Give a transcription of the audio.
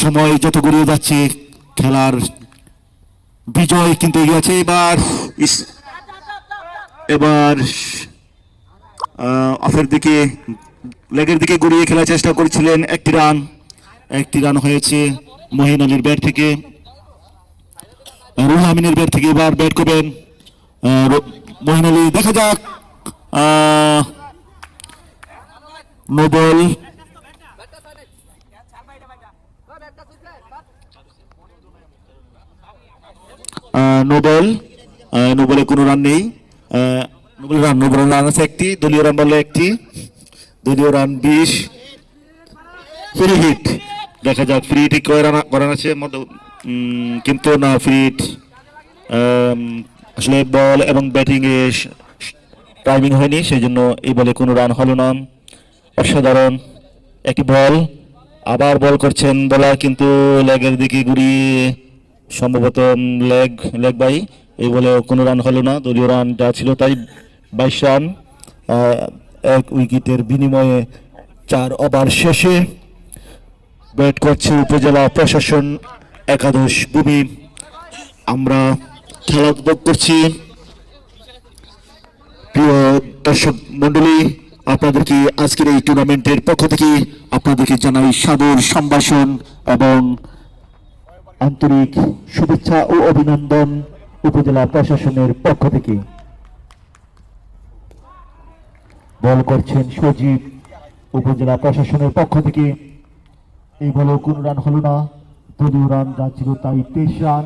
সময় যত গড়িয়ে যাচ্ছে খেলার বিজয় কিন্তু এগিয়ে আছে। এবার অফের দিকে লেগের দিকে গড়িয়ে খেলার চেষ্টা করেছিলেন, একটি রান হয়েছে মহিন আলীর ব্যাট থেকে। রুহুল আমিনের ব্যাট থেকে এবার ব্যাট করবেন মহিন আলী, দেখা যাক। নো বল, নো বলে কোনো রান নেই। নো বলে রান আছে একটি, দলীয় রান বলে একটি, দলীয় রান 20। ফ্রি হিট, দেখা যাক ফ্রি হিট করান আছে কিন্তু না, ফ্রি হিট আসলে বল এবং ব্যাটিং এ টাইমিং হয়নি, সেই জন্য এই বলে কোনো রান হলো না। অসাধারণ একটি বল, আবার বল করছেন বলার, কিন্তু লেগের দিকে ঘুরিয়ে সম্ভবত লেগ বাই, এই বলে কোনো রান হলো না। দলীয় রান যা ছিল তাই 22 রান, 1 উইকেটের বিনিময়ে 4 ওভার শেষে ব্যাট করছে উপজেলা প্রশাসন একাদশ ভূমি। আমরা খেলা উপভোগ করছি। প্রিয় দর্শক মন্ডলী, আপনাদেরকে আজকের এই টুর্নামেন্টের পক্ষ থেকে আপনাদেরকে জানাই সাদর সম্ভাষণ এবং আন্তরিক শুভেচ্ছা ও অভিনন্দন উপজেলা প্রশাসনের পক্ষ থেকে। বল করছেন সজীব উপজেলা প্রশাসনের পক্ষ থেকে, এই বলেও কোনো রান হলো না। দলীয় রান যা ছিল তাই 23 রান।